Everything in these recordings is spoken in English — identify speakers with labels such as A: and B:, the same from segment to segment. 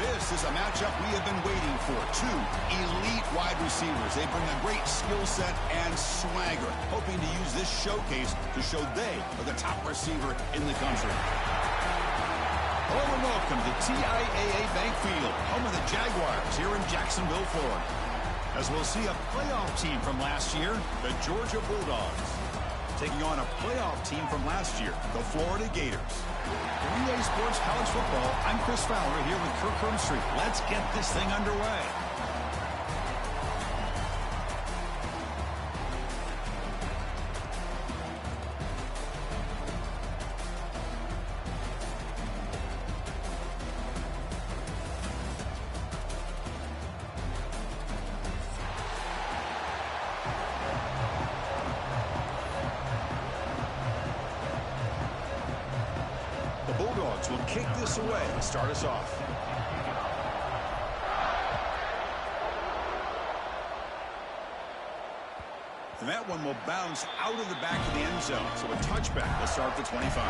A: This is a matchup we have been waiting for. Two elite wide receivers. They bring a great skill set and swagger, hoping to use this showcase to show they are the top receiver in the country. Hello and welcome to TIAA Bank Field, home of the Jaguars here in Jacksonville, Florida. As we'll see a playoff team from last year, the Georgia Bulldogs, taking on a playoff team from last year, the Florida Gators. For EA Sports College Football, I'm Chris Fowler here with Kirk Hermstreet. Let's get this thing underway. The Bulldogs will kick this away and start us off. And that one will bounce out of the back of the end zone. So a touchback will start the 25.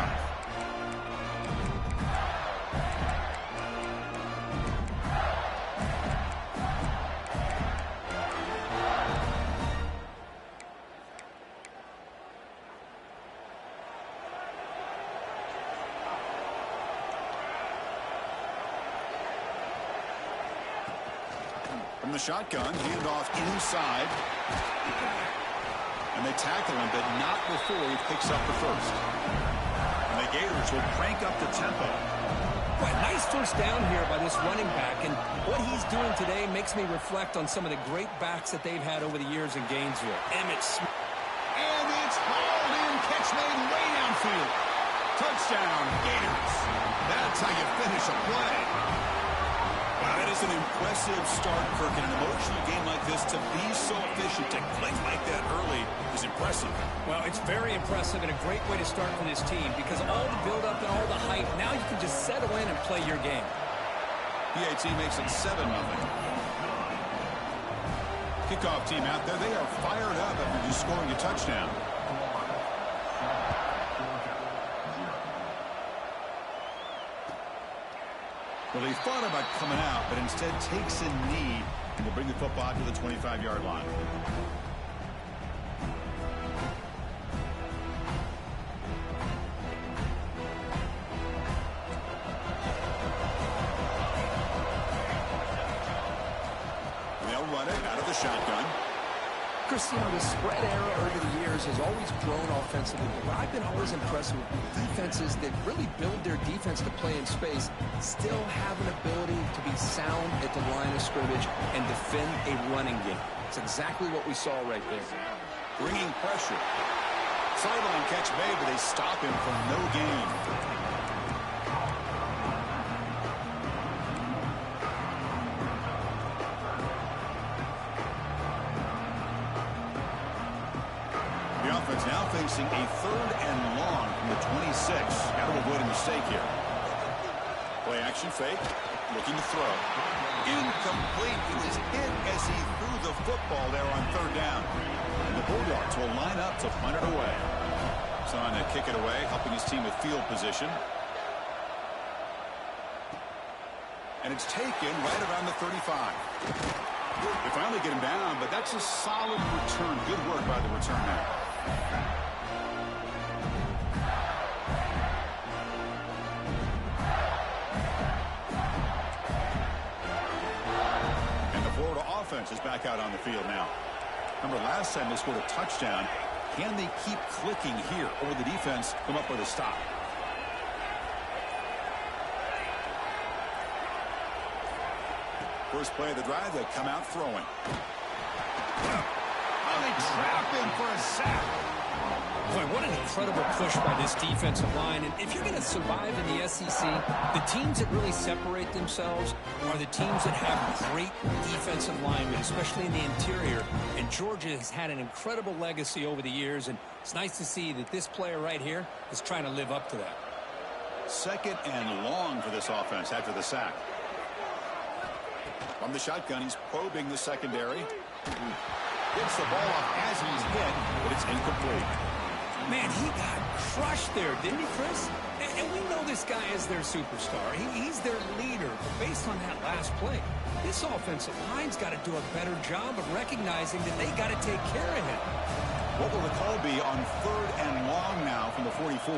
A: From the shotgun, handoff inside. And they tackle him, but not before he picks up the first. And the Gators will crank up the tempo.
B: Boy, nice first down here by this running back. And what he's doing today makes me reflect on some of the great backs that they've had over the years in Gainesville. Emmett Smith.
A: And it's hauled in. Catch made way downfield. Touchdown, Gators. That's how you finish a play. Wow, that is an impressive start, Kirk. In an emotional game like this, to be so efficient, to click like that early is impressive.
B: Well, it's very impressive and a great way to start for this team because all the build-up and all the hype, now you can just settle in and play your game.
A: PAT makes it 7-0. Kickoff team out there, they are fired up after just scoring a touchdown. Well, they thought about coming out, but instead takes a knee and will bring the football to the 25-yard line. They'll run it out of the shotgun.
B: Chris, you know, the spread era over the years has always grown offensively, but I've been always impressed with defenses that really build their defense to play in space, still have an ability to be sound at the line of scrimmage and defend a running game. It's exactly what we saw right there.
A: Bringing pressure. Sideline catch made, but they stop him for no gain. The offense now facing a 3rd and long from the 26. Got to avoid a mistake here. Play action fake. Looking to throw. Incomplete. He was hit as he threw the football there on 3rd down. And the Bulldogs will line up to punt it away. Trying to kick it away, helping his team with field position. And it's taken right around the 35. They finally get him down, but that's a solid return. Good work by the returner. And the Florida offense is back out on the field now. Remember, last time they scored a touchdown. Can they keep clicking here, or will the defense come up with a stop? First play of the drive, they'll come out throwing. Oh, they trap him for a sack.
B: Boy, what an incredible push by this defensive line. And if you're going to survive in the SEC, the teams that really separate themselves are the teams that have great defensive linemen, especially in the interior. And Georgia has had an incredible legacy over the years, and it's nice to see that this player right here is trying to live up to that. 2nd and long for this offense after the sack. From the shotgun, he's probing the secondary. Gets the ball off as he's hit, but it's incomplete. Man, he got crushed there, didn't he, Chris? And we know this guy is their superstar. He's their leader. But based on that last play, this offensive line's got to do a better job of recognizing that they got to take care of him.
A: What will the call be on 3rd and long now from the 44?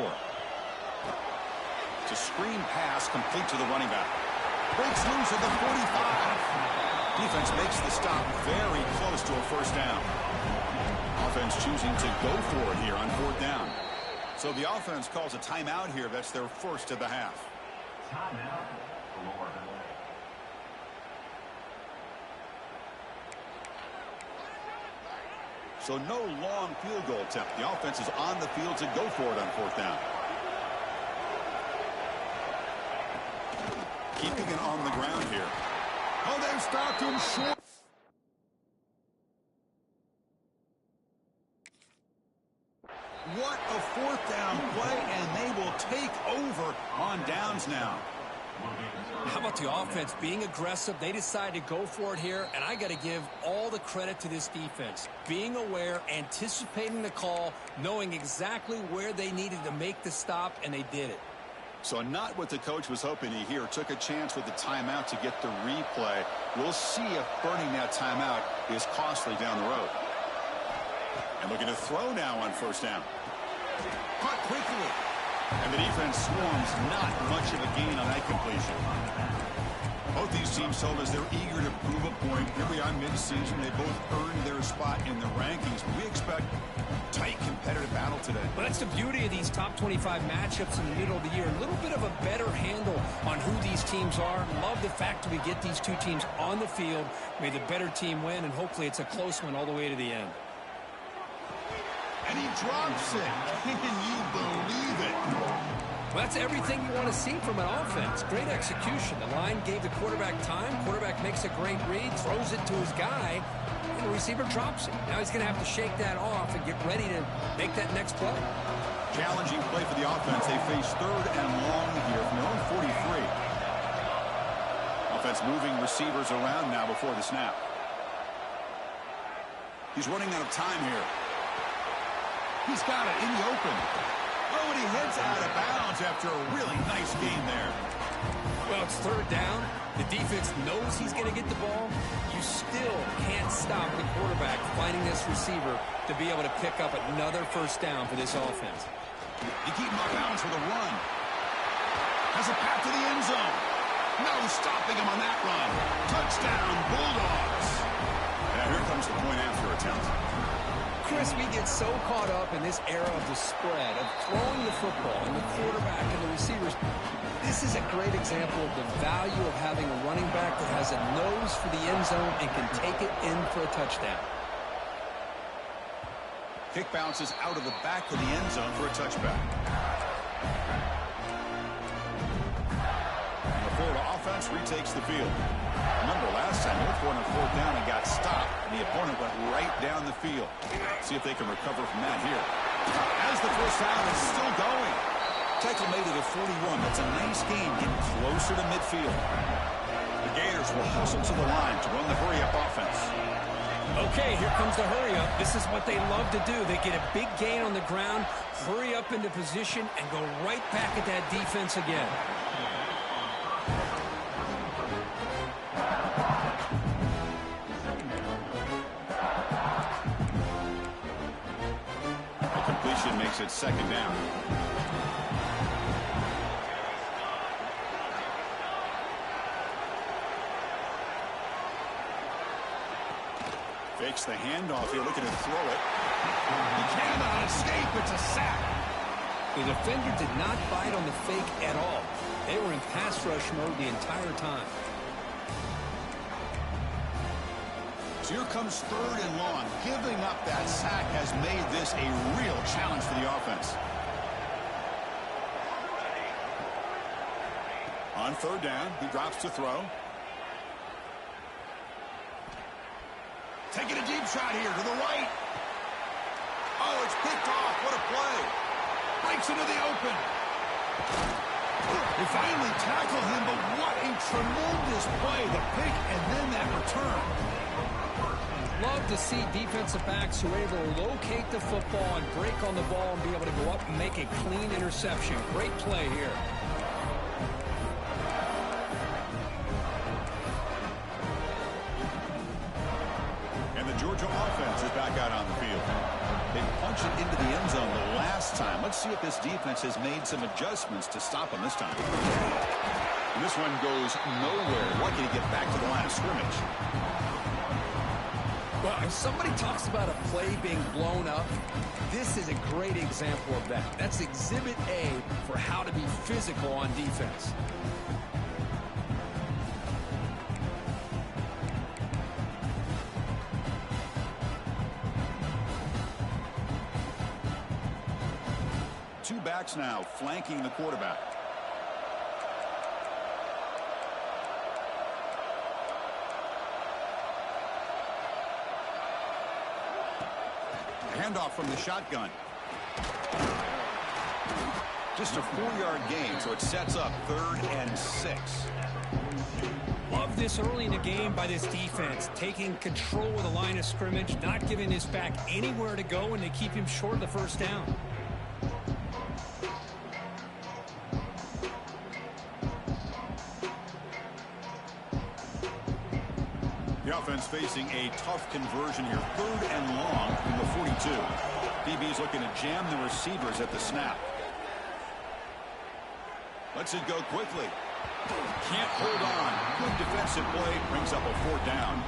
A: It's a screen pass complete to the running back. Breaks loose at the 45. Defense makes the stop very close to a first down. Offense choosing to go for it here on 4th down. So the offense calls a timeout here. That's their first of the half.
C: Timeout.
A: So no long field goal attempt. The offense is on the field to go for it on 4th down. Keeping it on the ground here. Oh, they've stopped him short. What a 4th down play, and they will take over on downs now.
B: How about the offense being aggressive? They decide to go for it here, and I got to give all the credit to this defense. Being aware, anticipating the call, knowing exactly where they needed to make the stop, and they did it.
A: So not what the coach was hoping to hear. Took a chance with the timeout to get the replay. We'll see if burning that timeout is costly down the road. And looking to throw now on 1st down. Caught quickly. And the defense swarms, not much of a gain on that completion. Both these teams told us they're eager to prove a point. Here we are mid-season. They both earned their spot in the rankings. We expect tight competitive battle today.
B: Well, that's the beauty of these top 25 matchups in the middle of the year. A little bit of a better handle on who these teams are. Love the fact that we get these two teams on the field. May the better team win, and hopefully it's a close one all the way to the end.
A: And he drops it. Can you believe it?
B: Well, that's everything you want to see from an offense. Great execution. The line gave the quarterback time. Quarterback makes a great read, throws it to his guy, and the receiver drops it. Now he's going to have to shake that off and get ready to make that next play.
A: Challenging play for the offense. They face 3rd and long here from their own 43. Offense moving receivers around now before the snap. He's running out of time here. He's got it in the open. Oh, and he heads out of bounds after a really nice game there.
B: Well, it's 3rd down. The defense knows he's going to get the ball. You still can't stop the quarterback finding this receiver to be able to pick up another 1st down for this offense.
A: You keep him off balance with a run. Has a path to the end zone. No stopping him on that run. Touchdown, Bulldogs. Now here comes the point after attempt.
B: Chris, we get so caught up in this era of the spread, of throwing the football and the quarterback and the receivers. This is a great example of the value of having a running back that has a nose for the end zone and can take it in for a touchdown.
A: Kick bounces out of the back of the end zone for a touchback. And the Florida offense retakes the field. Remember, last time they were throwing on 4th down and got stopped. The opponent went right down the field. See if they can recover from that here. As the 1st down is still going. Tackle made it at 41. That's a nice game, getting closer to midfield. The Gators will hustle to the line to run the hurry-up offense.
B: Okay, here comes the hurry-up. This is what they love to do. They get a big gain on the ground, hurry up into position, and go right back at that defense again.
A: Makes it 2nd down. Fakes the handoff here, looking to throw it. He cannot escape. It's a sack.
B: The defender did not bite on the fake at all. They were in pass rush mode the entire time.
A: So here comes 3rd and long. Giving up that sack has made this a real challenge for the offense. On 3rd down, he drops to throw. Taking a deep shot here to the right. Oh, it's picked off. What a play. Breaks into the open. They finally tackle him, but what a tremendous play. The pick and then that return.
B: Love to see defensive backs who are able to locate the football and break on the ball and be able to go up and make a clean interception. Great play here.
A: And the Georgia offense is back out on the field. They punched it into the end zone the last time. Let's see if this defense has made some adjustments to stop them this time. And this one goes nowhere. Lucky to get back to the line of scrimmage.
B: Well, if somebody talks about a play being blown up, this is a great example of that. That's Exhibit A for how to be physical on defense.
A: Two backs now flanking the quarterback. Handoff from the shotgun. Just a 4-yard gain, so it sets up 3rd and 6.
B: Love this early in the game by this defense, taking control of the line of scrimmage, not giving this back anywhere to go, and they keep him short of the first down.
A: The offense facing a tough conversion here. 3rd and long from the 42. DB's looking to jam the receivers at the snap. Lets it go quickly. Can't hold on. Good defensive play. Brings up a 4th down.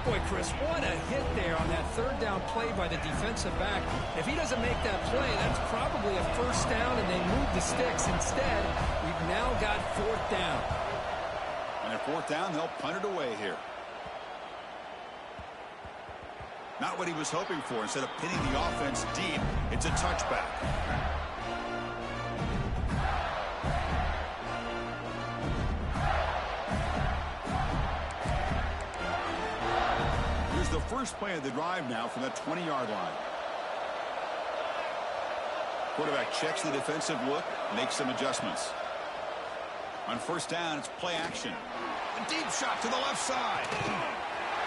B: Boy, Chris, what a hit there on that 3rd down play by the defensive back. If he doesn't make that play, that's probably a 1st down, and they move the sticks. Instead, we've now got 4th down.
A: And at 4th down, they'll punt it away here. Not what he was hoping for. Instead of pinning the offense deep, it's a touchback. Here's the first play of the drive now from that 20-yard line. Quarterback checks the defensive look, makes some adjustments. On 1st down, it's play action. A deep shot to the left side.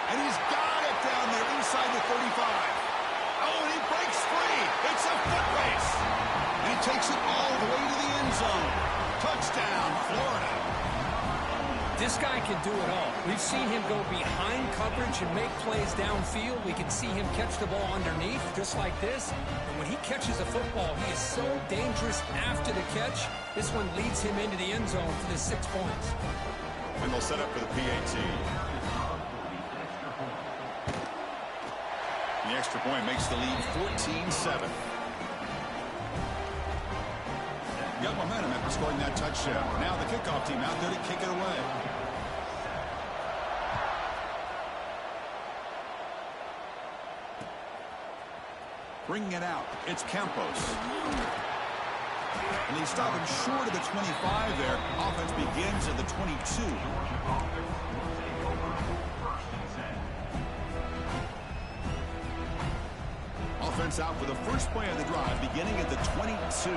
A: And he's got it down there inside the 35. Oh, and he breaks free. It's a foot race. And he takes it all the way to the end zone. Touchdown, Florida.
B: This guy can do it all. We've seen him go behind coverage and make plays downfield. We can see him catch the ball underneath, just like this. And when he catches a football, he is so dangerous after the catch. This one leads him into the end zone for the 6 points.
A: And they'll set up for the PAT. The extra point makes the lead 14-7. Got momentum after scoring that touchdown. Now the kickoff team out there to kick it away. Bringing it out, it's Campos. And they stop him short of the 25 there. Offense begins at the 22. Offense out for the first play of the drive, beginning at the 22.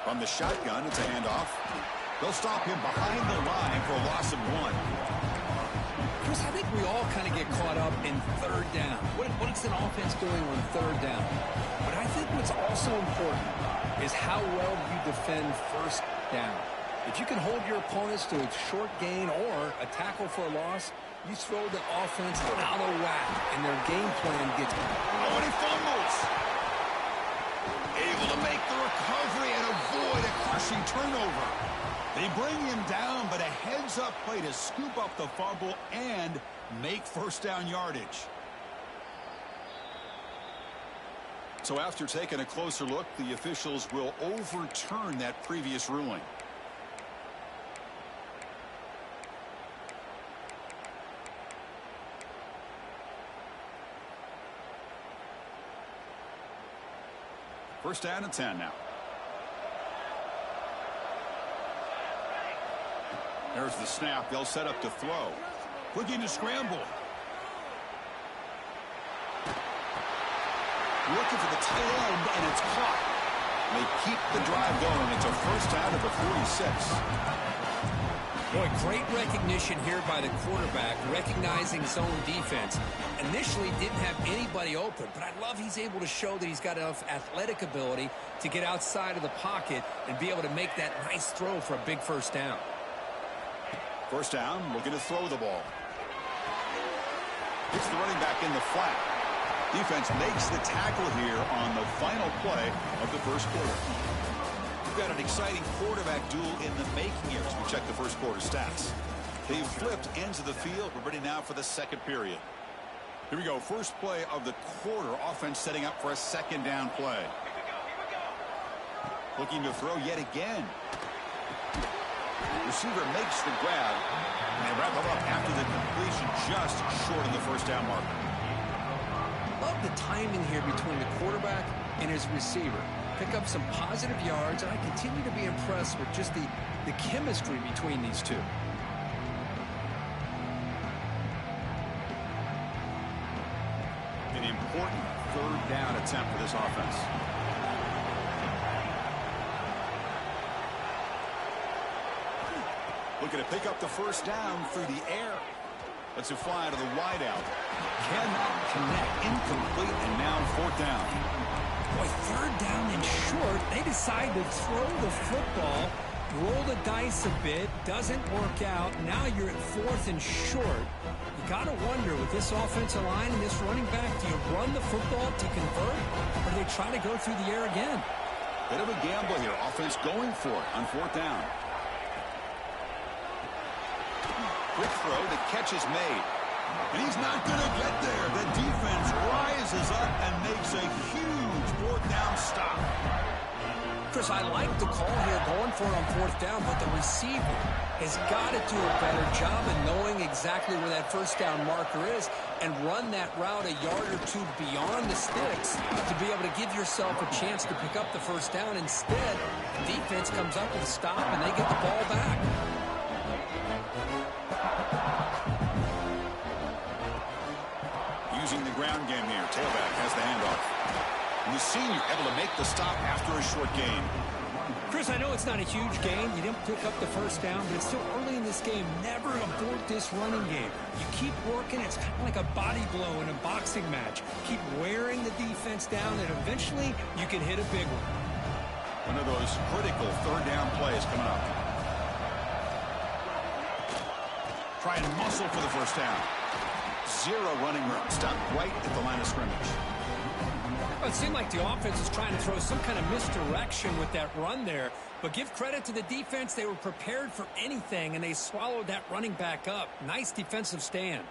A: From the shotgun, it's a handoff. They'll stop him behind the line for a loss of 1.
B: Chris, I think we all kind of get caught up in 3rd down. What's an offense doing on 3rd down? But I think what's also important is how well you defend 1st down. If you can hold your opponents to a short gain or a tackle for a loss, you throw the offense out of whack, and their game plan gets...
A: Oh, and he fumbles! Able to make the recovery and avoid a crushing turnover. They bring him down, but a heads-up play to scoop up the fumble and make 1st down yardage. So after taking a closer look, the officials will overturn that previous ruling. First down and 10 now. There's the snap. They'll set up to throw. Looking to scramble. Looking for the tight end, and it's caught. They keep the drive going. It's a first down at the 46.
B: Boy, great recognition here by the quarterback, recognizing zone defense. Initially didn't have anybody open, but I love he's able to show that he's got enough athletic ability to get outside of the pocket and be able to make that nice throw for a big first down.
A: First down, looking to throw the ball. It's the running back in the flat. Defense makes the tackle here on the final play of the first quarter. We've got an exciting quarterback duel in the making here as we check the first quarter stats. They've flipped ends of the field. We're ready now for the second period. Here we go. First play of the quarter. Offense setting up for a second down play. Looking to throw yet again. Receiver makes the grab. And they wrap him up after the completion, just short of the first down marker.
B: Love the timing here between the quarterback and his receiver. Pick up some positive yards, and I continue to be impressed with just the chemistry between these two.
A: An important third down attempt for this offense. Looking to pick up the first down through the air. Lets it fly to the wideout. Cannot connect. Incomplete, and now fourth down.
B: Boy, third down and short. They decide to throw the football, roll the dice a bit, doesn't work out. Now you're at fourth and short. You got to wonder, with this offensive line and this running back, do you run the football to convert, or do they try to go through the air again?
A: Bit of a gamble here. Offense going for it on fourth down. Quick throw. The catch is made. And he's not going to get there. The defense rises up and makes a huge fourth down stop.
B: Chris, I like the call here going for it on fourth down, but the receiver has got to do a better job of knowing exactly where that first down marker is and run that route a yard or two beyond the sticks to be able to give yourself a chance to pick up the first down. Instead, the defense comes up with a stop and they get the ball back.
A: Using the ground game here. Tailback has the handoff. And the senior able to make the stop after a short gain.
B: Chris, I know it's not a huge gain. You didn't pick up the first down, but it's still early in this game. Never abort this running game. You keep working. It's kind of like a body blow in a boxing match. Keep wearing the defense down, and eventually you can hit a big one.
A: One of those critical third down plays coming up. Try and muscle for the first down. Zero running room. Stopped right at the line of scrimmage.
B: Well, it seemed like the offense is trying to throw some kind of misdirection with that run there. But give credit to the defense. They were prepared for anything, and they swallowed that running back up. Nice defensive stand.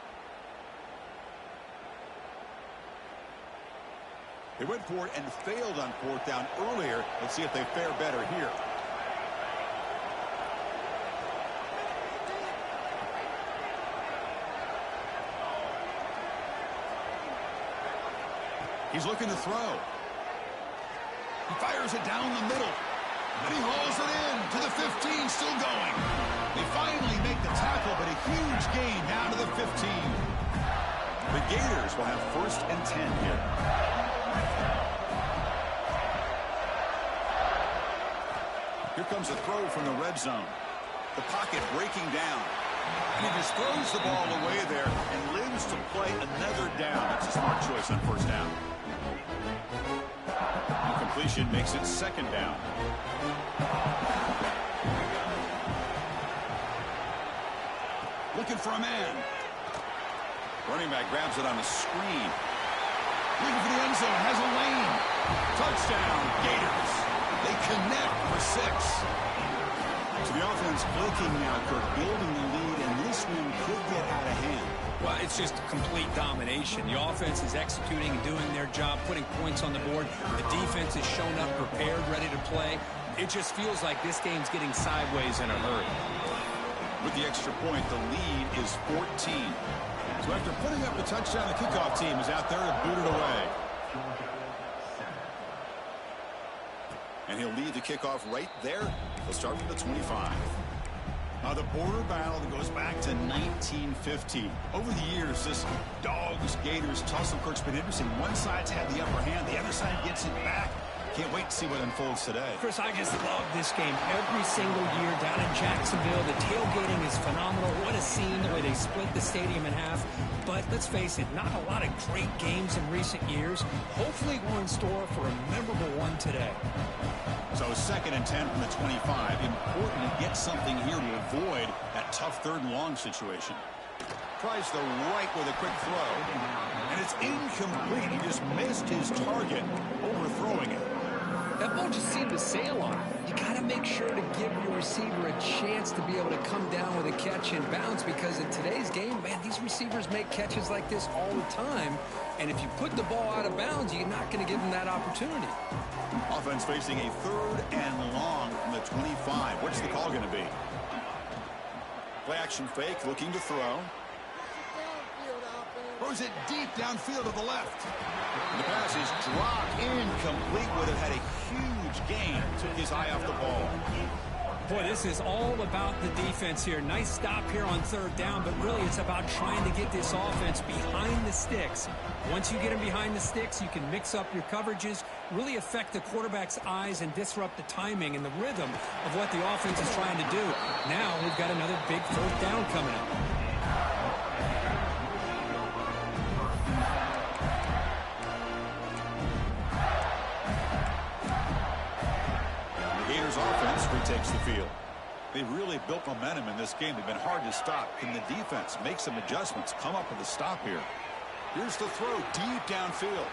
A: They went for it and failed on fourth down earlier. Let's see if they fare better here. He's looking to throw. He fires it down the middle. And he hauls it in to the 15, still going. They finally make the tackle, but a huge gain down to the 15. The Gators will have first and 10 here. Here comes a throw from the red zone. The pocket breaking down. And he just throws the ball away there and lives to play another down. That's a smart choice on first down. Completion makes it second down. Looking for a man. Running back grabs it on the screen. Looking for the end zone. Has a lane. Touchdown, Gators. They connect for 6. So the offense clicking now, Kirk, building the lead, and this one could get out of hand.
B: Well, it's just complete domination. The offense is executing and doing their job, putting points on the board. The defense is shown up, prepared, ready to play. It just feels like this game's getting sideways in a hurry.
A: With the extra point, the lead is 14. So after putting up the touchdown, the kickoff team is out there to boot it away. And he'll lead the kickoff right there. He'll start from the 25. The border battle that goes back to 1950. Over the years, this Dogs-Gators tussle, Kirk's been interesting. One side's had the upper hand. The other side gets it back. can't wait to see what unfolds today.
B: Chris, I just love this game every single year down in Jacksonville. The tailgating is phenomenal. What a scene, the way they split the stadium in half. But let's face it, not a lot of great games in recent years. Hopefully we're in store for a memorable one today.
A: So 2nd and 10 from the 25. Important to get something here to avoid that tough 3rd and long situation. Tries the right with a quick throw. And it's incomplete. He just missed his target, overthrowing it.
B: That ball just seemed to sail on him. You got to make sure to give your receiver a chance to be able to come down with a catch and bounce, because in today's game, man, these receivers make catches like this all the time. And if you put the ball out of bounds, you're not going to give them that opportunity.
A: Offense facing a 3rd and long from the 25. What's the call going to be? Play action fake, looking to throw. Throws it deep downfield to the left. The pass is dropped, incomplete. Would have had a huge gain. Took his eye off the ball.
B: Boy, this is all about the defense here. Nice stop here on 3rd down, but really it's about trying to get this offense behind the sticks. Once you get them behind the sticks, you can mix up your coverages, really affect the quarterback's eyes, and disrupt the timing and the rhythm of what the offense is trying to do. Now we've got another big 4th down coming up.
A: Offense retakes the field. They've really built momentum in this game. They've been hard to stop. Can the defense make some adjustments, come up with a stop here? Here's the throw deep downfield.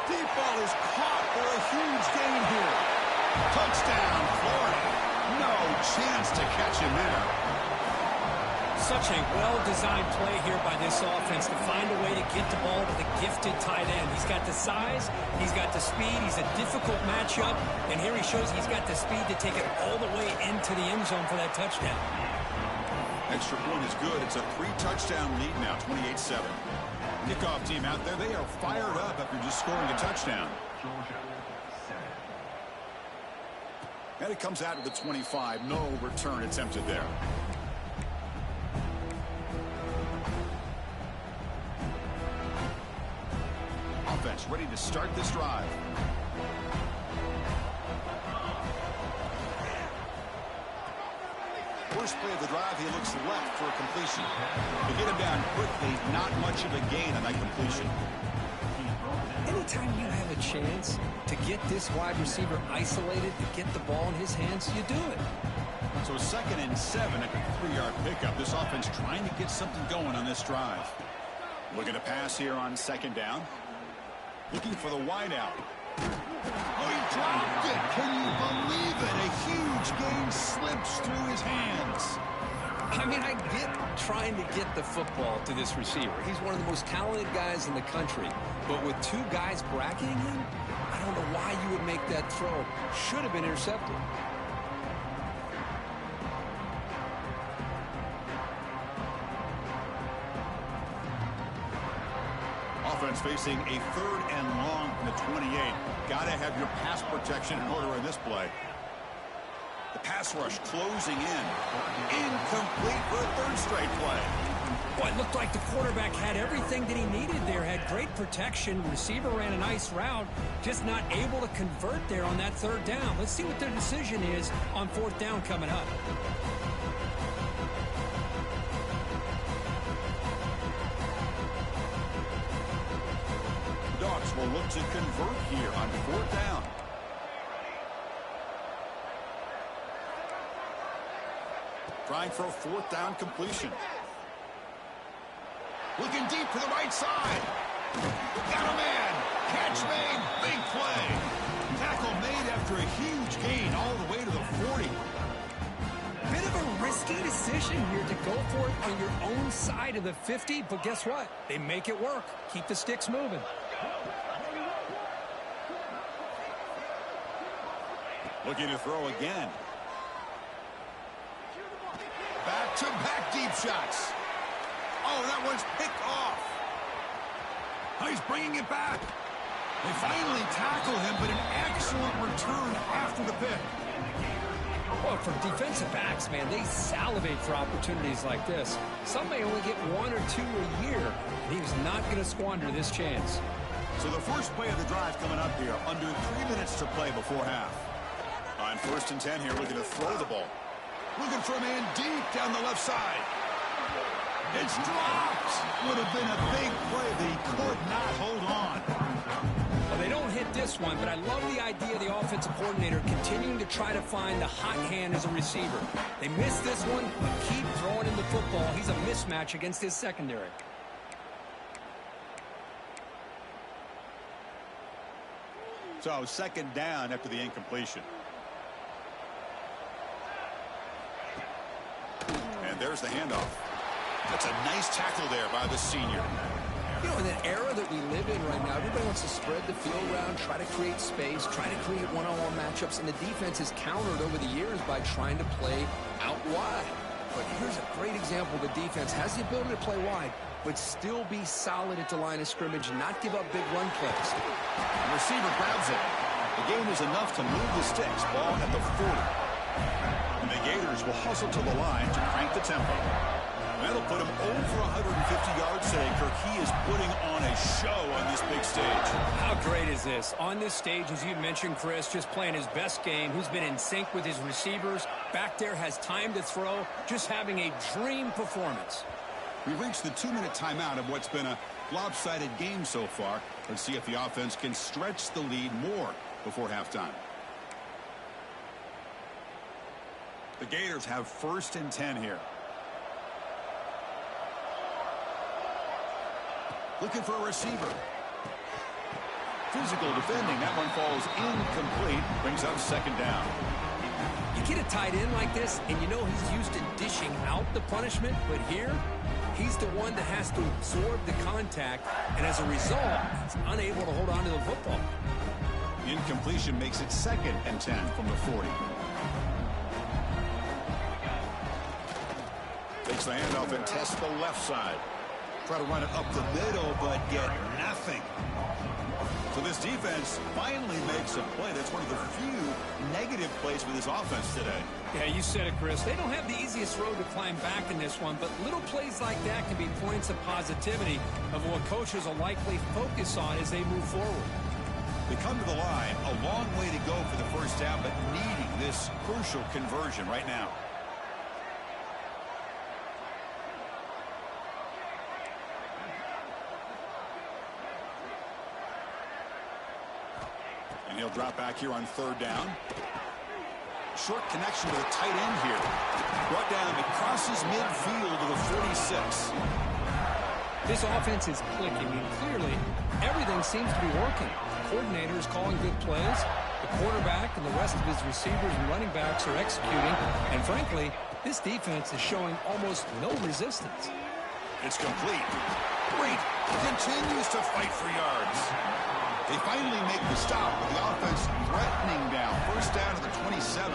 A: Deep ball is caught for a huge gain here. Touchdown, Florida. No chance to catch him there.
B: Such a well-designed play here by this offense to find a way to get the ball to the gifted tight end. He's got the size, he's got the speed, he's a difficult matchup, and here he shows he's got the speed to take it all the way into the end zone for that touchdown.
A: Extra point is good. It's a 3-touchdown lead now, 28-7. Kickoff team out there, they are fired up after just scoring a touchdown. And it comes out to the 25. No return attempted there. Offense ready to start this drive. First play of the drive, he looks left for a completion. To get him down quickly, not much of a gain on that completion.
B: Anytime you have a chance to get this wide receiver isolated, to get the ball in his hands, you do it.
A: So 2nd and 7 after a 3-yard pickup. This offense trying to get something going on this drive. Looking to pass here on 2nd down. Looking for the wideout. Oh, he dropped it. Can you believe it? A huge gain slips through his hands.
B: I mean, I get trying to get the football to this receiver. He's one of the most talented guys in the country. But with 2 guys bracketing him, I don't know why you would make that throw. Should have been intercepted.
A: Offense facing a 3rd and long from the 28. Got to have your pass protection in order in this play. The pass rush closing in. Incomplete for a 3rd straight play.
B: Boy, it looked like the quarterback had everything that he needed there. Had great protection. Receiver ran a nice route. Just not able to convert there on that 3rd down. Let's see what their decision is on 4th down coming up.
A: Will look to convert here on 4th down. Trying for a 4th down completion. Looking deep to the right side. Got a man. Catch made. Big play. Tackle made after a huge gain all the way to the 40.
B: Bit of a risky decision here to go for it on your own side of the 50, but guess what? They make it work. Keep the sticks moving.
A: Looking to throw again. Back-to-back deep shots. Oh, that one's picked off. Oh, he's bringing it back. They finally tackle him, but an excellent return after the pick.
B: Well, for defensive backs, man, they salivate for opportunities like this. Some may only get 1 or 2 a year, and he was not going to squander this chance.
A: So the first play of the drive coming up here, under 3 minutes to play before half. On 1st and 10 here, looking to throw the ball. Looking for a man deep down the left side. It's dropped. Would have been a big play, but he could not hold on.
B: Well, they don't hit this one, but I love the idea of the offensive coordinator continuing to try to find the hot hand as a receiver. They missed this one, but keep throwing him the football. He's a mismatch against his secondary.
A: So 2nd down after the incompletion. And there's the handoff. That's a nice tackle there by the senior.
B: You know, in the era that we live in right now, everybody wants to spread the field around, try to create space, try to create one-on-one matchups, and the defense has countered over the years by trying to play out wide. But here's a great example. The defense has the ability to play wide, but still be solid at the line of scrimmage and not give up big run plays.
A: The receiver grabs it. The gain is enough to move the sticks. Ball at the 40. And the Gators will hustle to the line to crank the tempo. That'll put him over 150 yards today, Kirk. He is putting on a show on this big stage.
B: How great is this? On this stage, as you mentioned, Chris, just playing his best game. He's been in sync with his receivers. Back there, has time to throw. Just having a dream performance.
A: We've reached the 2-minute timeout of what's been a lopsided game so far. Let's see if the offense can stretch the lead more before halftime. The Gators have 1st and 10 here. Looking for a receiver. Physical defending. That one falls incomplete. Brings up 2nd down.
B: You get a tight end like this, and you know he's used to dishing out the punishment, but here, he's the one that has to absorb the contact, and as a result, he's unable to hold on to the football.
A: The incompletion makes it 2nd and 10 from the 40. Takes the handoff and tests the left side. Try to run it up the middle, but get nothing. So this defense finally makes a play. That's one of the few negative plays for this offense today.
B: Yeah, you said it, Chris. They don't have the easiest road to climb back in this one, but little plays like that can be points of positivity of what coaches will likely focus on as they move forward.
A: They come to the line, a long way to go for the first down, but needing this crucial conversion right now. And he'll drop back here on 3rd down. Short connection to the tight end here. Brought down, it crosses midfield to the 46.
B: This offense is clicking, and clearly everything seems to be working. The coordinator is calling good plays. The quarterback and the rest of his receivers and running backs are executing. And frankly, this defense is showing almost no resistance.
A: It's complete. Great. Continues to fight for yards. They finally make the stop with the offense threatening down. 1st down to the 27.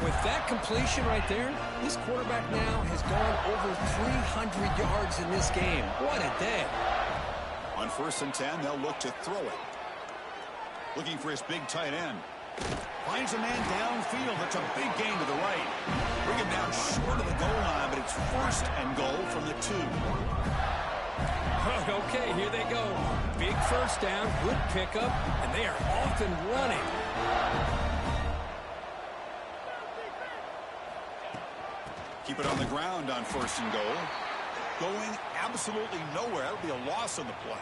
B: With that completion right there, this quarterback now has gone over 300 yards in this game. What a day.
A: On 1st and 10, they'll look to throw it. Looking for his big tight end. Finds a man downfield. That's a big gain to the right. Bring him down short of the goal line, but it's 1st and goal from the 2.
B: Okay, here they go. Big 1st down, good pickup, and they are off and running.
A: Keep it on the ground on 1st and goal. Going absolutely nowhere. That would be a loss on the play.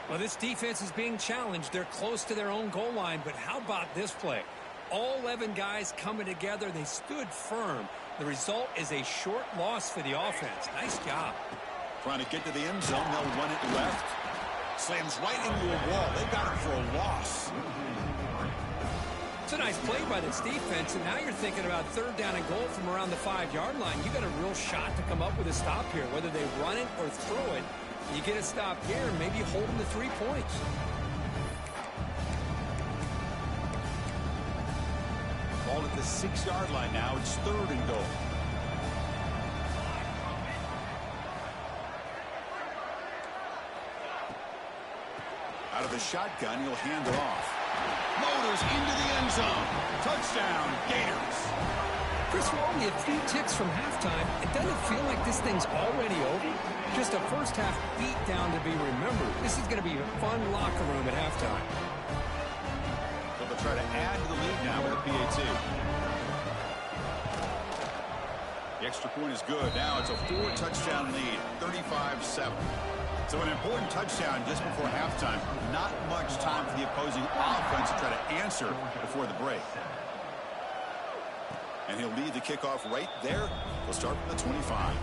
B: Well, this defense is being challenged. They're close to their own goal line, but how about this play? All 11 guys coming together. They stood firm. The result is a short loss for the offense. Nice job.
A: Trying to get to the end zone. They'll run it left. Slams right into a wall. They got it for a loss.
B: It's a nice play by this defense, and now you're thinking about 3rd down and goal from around the 5-yard line. You got a real shot to come up with a stop here. Whether they run it or throw it, you get a stop here and maybe hold them to 3 points.
A: Ball at the 6-yard line now. It's 3rd and goal. Out of the shotgun, he'll hand it off. Motors into the end zone. Touchdown, Gators.
B: Chris, we're only a few ticks from halftime. It doesn't feel like this thing's already over. Just a first-half beatdown to be remembered. This is going to be a fun locker room at halftime.
A: So they'll try to add to the lead now with a PAT. The extra point is good. Now it's a 4-touchdown lead, 35-7. So an important touchdown just before halftime. Not much time for the opposing offense to try to answer before the break. And he'll lead the kickoff right there. He'll start from the 25.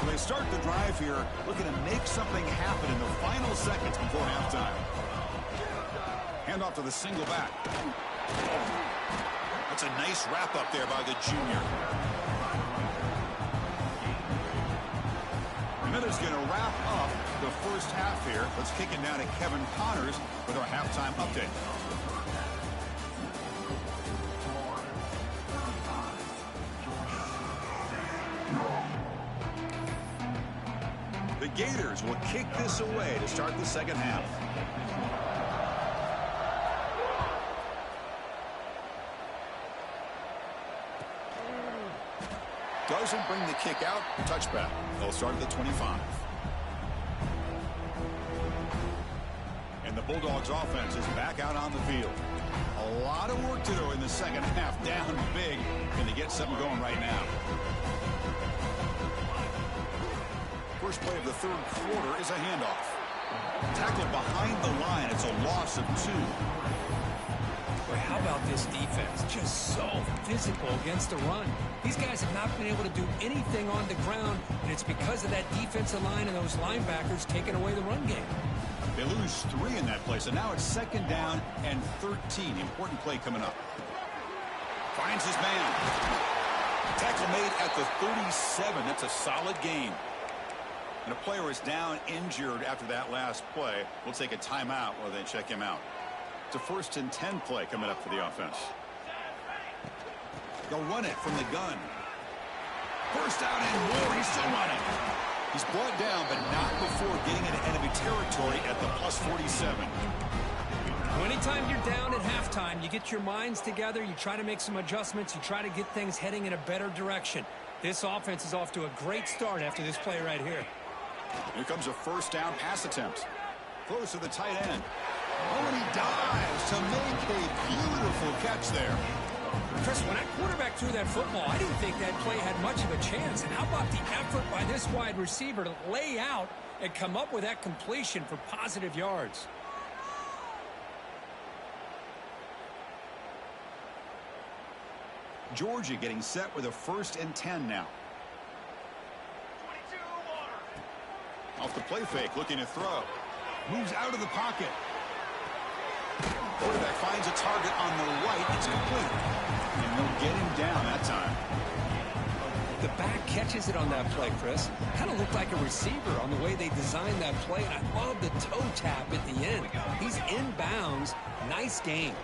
A: So they start the drive here, looking to make something happen in the final seconds before halftime. Hand off to the single back. That's a nice wrap up there by the junior. And that is going to wrap up the first half here. Let's kick it down to Kevin Connors with our halftime update. The Gators will kick this away to start the second half. Doesn't bring the kick out. Touchback. They'll start at the 25. And the Bulldogs offense is back out on the field. A lot of work to do in the second half. Down big. Can they get something going right now? First play of the third quarter is a handoff. Tackled behind the line. It's a loss of 2.
B: How about this defense? Just so physical against the run. These guys have not been able to do anything on the ground, and it's because of that defensive line and those linebackers taking away the run game.
A: They lose 3 in that play, so now it's second down and 13. Important play coming up. Finds his man. Tackle made at the 37. That's a solid gain. And a player is down injured after that last play. We'll take a timeout while they check him out. It's a 1st and 10 play coming up for the offense. They'll run it from the gun. First down and more. He's still running. He's brought down, but not before getting into enemy territory at the plus 47.
B: Anytime you're down at halftime, you get your minds together, you try to make some adjustments, you try to get things heading in a better direction. This offense is off to a great start after this play right here.
A: Here comes a first down pass attempt. Close to the tight end. Oh, and he dives to make a beautiful catch there.
B: Chris, when that quarterback threw that football, I didn't think that play had much of a chance. And how about the effort by this wide receiver to lay out and come up with that completion for positive yards?
A: Georgia getting set with a 1st and 10 now. Off the play fake, looking to throw. Moves out of the pocket. Quarterback finds a target on the right. It's complete. And they'll get him down that time.
B: The back catches it on that play, Chris. Kind of looked like a receiver on the way they designed that play. And I love the toe tap at the end. He's inbounds. Nice game.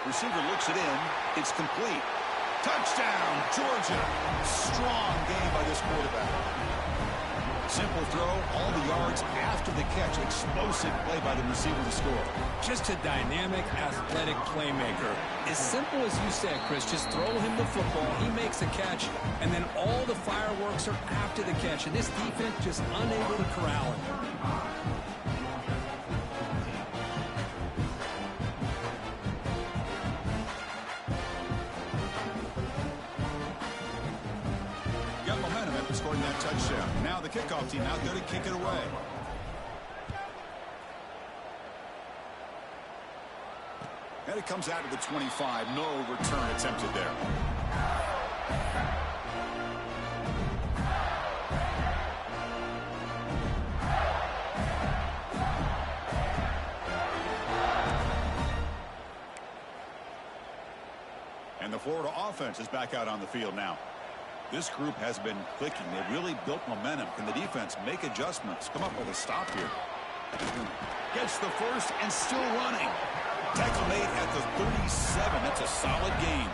A: Receiver looks it in. It's complete. Touchdown, Georgia. Strong game by this quarterback. Simple throw, all the yards after the catch. Explosive play by the receiver to score.
B: Just a dynamic, athletic playmaker. As simple as you said, Chris, just throw him the football, he makes a catch, and then all the fireworks are after the catch. And this defense just unable to corral him.
A: Scoring that touchdown. Now the kickoff team out there to kick it away. And it comes out to the 25. No return attempted there. And the Florida offense is back out on the field now. This group has been clicking. They've really built momentum. Can the defense make adjustments? Come up with a stop here. Gets the first and still running. Tackle made at the 37. That's a solid gain.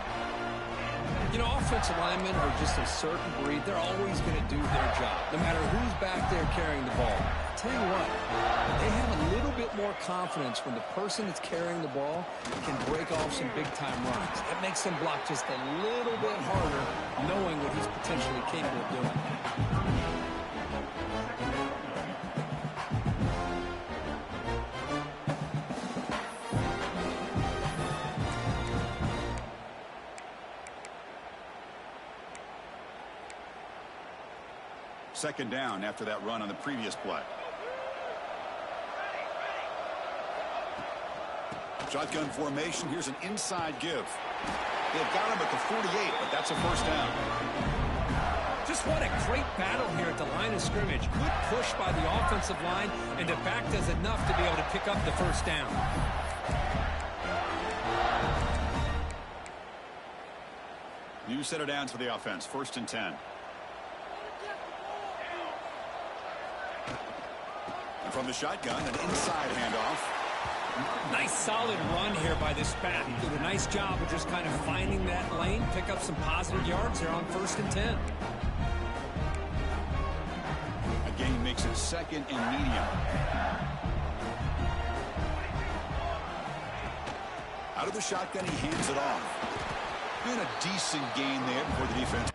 B: You know, offensive linemen are just a certain breed. They're always going to do their job, no matter who's back there carrying the ball. I'll tell you what, they have a little bit more confidence when the person that's carrying the ball can break off some big-time runs. That makes them block just a little bit harder, knowing what he's potentially capable of doing.
A: Second down after that run on the previous play. Shotgun formation. Here's an inside give. They've got him at the 48, but that's a first down.
B: Just what a great battle here at the line of scrimmage. Good push by the offensive line, and the back does enough to be able to pick up the first down.
A: New set of downs for the offense. 1st and 10. And from the shotgun, an inside handoff.
B: Nice solid run here by this back. Did a nice job of just kind of finding that lane, pick up some positive yards there on 1st and 10.
A: Again, makes it 2nd and medium. Out of the shotgun, he hands it off. Been a decent gain there before the defense